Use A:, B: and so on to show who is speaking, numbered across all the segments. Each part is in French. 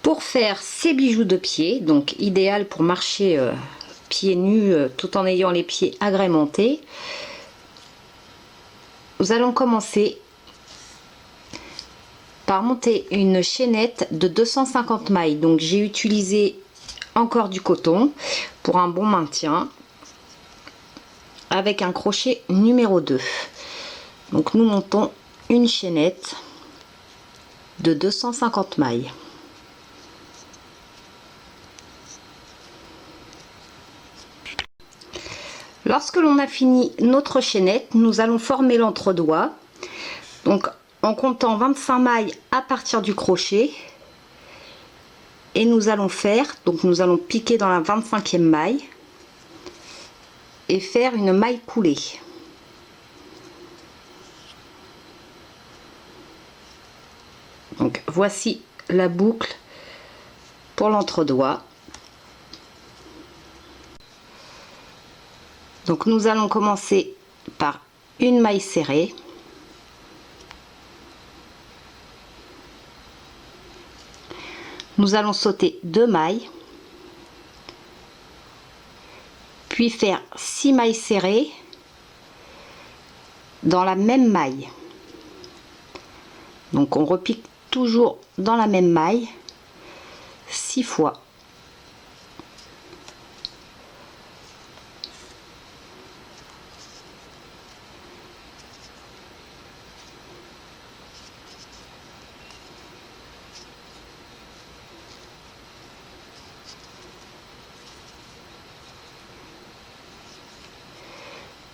A: Pour faire ces bijoux de pied, donc idéal pour marcher pieds nus tout en ayant les pieds agrémentés, nous allons commencer par monter une chaînette de 250 mailles. Donc j'ai utilisé encore du coton pour un bon maintien avec un crochet numéro 2. Donc nous montons une chaînette de 250 mailles. Lorsque l'on a fini notre chaînette, nous allons former l'entre-deux. Donc en comptant 25 mailles à partir du crochet, et nous allons piquer dans la 25e maille et faire une maille coulée. Donc voici la boucle pour l'entre-deux. Donc nous allons commencer par une maille serrée. Nous allons sauter 2 mailles, puis faire 6 mailles serrées dans la même maille. Donc on repique toujours dans la même maille 6 fois.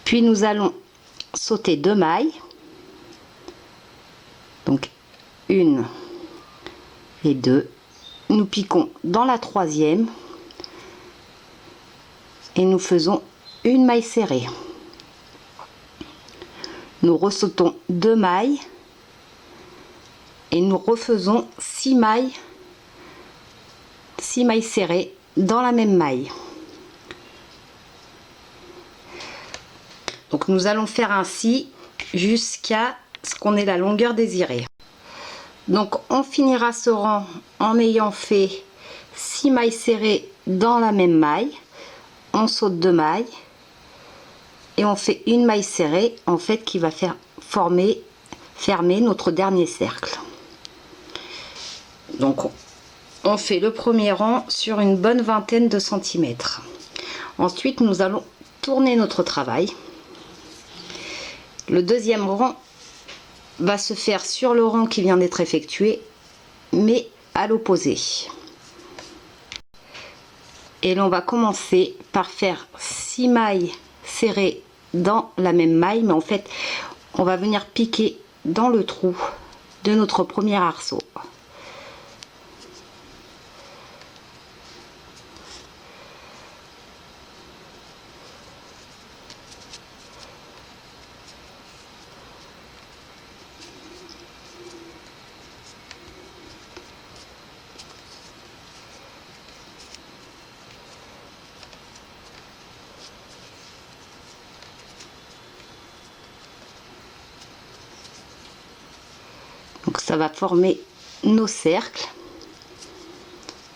A: Puis nous allons sauter 2 mailles, donc 1 et 2, nous piquons dans la 3e et nous faisons une maille serrée. Nous ressautons 2 mailles et nous refaisons 6 mailles serrées dans la même maille. Donc nous allons faire ainsi jusqu'à ce qu'on ait la longueur désirée. Donc on finira ce rang en ayant fait 6 mailles serrées dans la même maille. On saute 2 mailles et on fait une maille serrée en fait qui va faire fermer notre dernier cercle. Donc on fait le premier rang sur une bonne vingtaine de centimètres. Ensuite nous allons tourner notre travail. Le deuxième rang va se faire sur le rang qui vient d'être effectué, mais à l'opposé. Et l'on va commencer par faire 6 mailles serrées dans la même maille, mais en fait, on va venir piquer dans le trou de notre premier arceau. Donc ça va former nos cercles.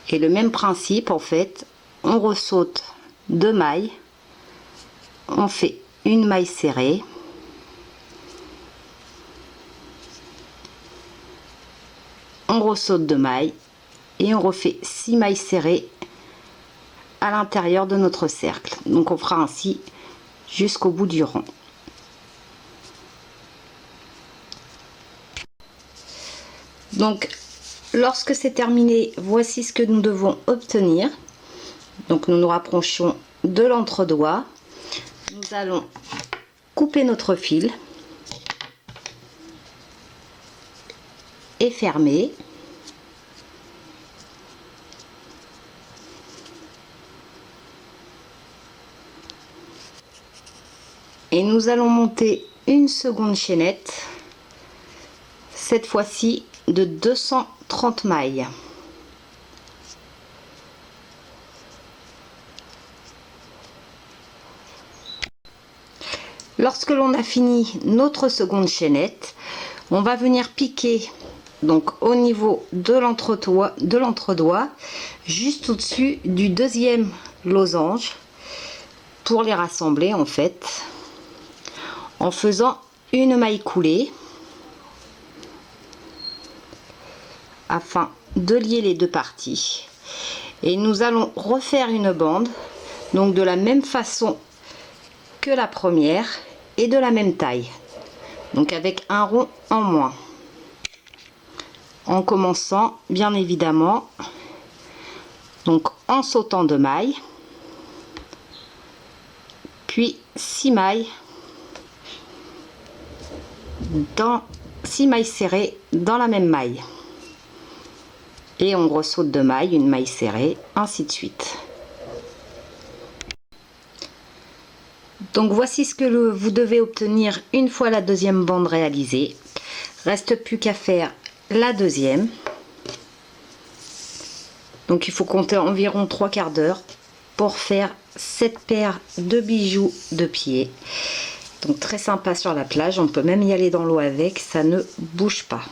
A: Et le même principe en fait, on ressaute 2 mailles, on fait une maille serrée, on ressaute 2 mailles et on refait 6 mailles serrées à l'intérieur de notre cercle. Donc on fera ainsi jusqu'au bout du rang. Donc lorsque c'est terminé, voici ce que nous devons obtenir. Donc nous nous rapprochons de l'entre-deux. Nous allons couper notre fil et fermer. Et nous allons monter une seconde chaînette, cette fois-ci de 230 mailles. Lorsque l'on a fini notre seconde chaînette, on va venir piquer donc au niveau de l'entredoigt, juste au-dessus du deuxième losange, pour les rassembler en fait, en faisant une maille coulée afin de lier les deux parties. Et nous allons refaire une bande, donc de la même façon que la première et de la même taille, donc avec un rond en moins, en commençant bien évidemment donc en sautant 2 mailles, puis 6 mailles dans 6 mailles serrées dans la même maille, et on ressaute 2 mailles, une maille serrée, ainsi de suite. Donc voici ce que vous devez obtenir une fois la deuxième bande réalisée. Reste plus qu'à faire la deuxième. Donc il faut compter environ 3/4 d'heure pour faire cette paire de bijoux de pied. Donc très sympa sur la plage, on peut même y aller dans l'eau avec, ça ne bouge pas.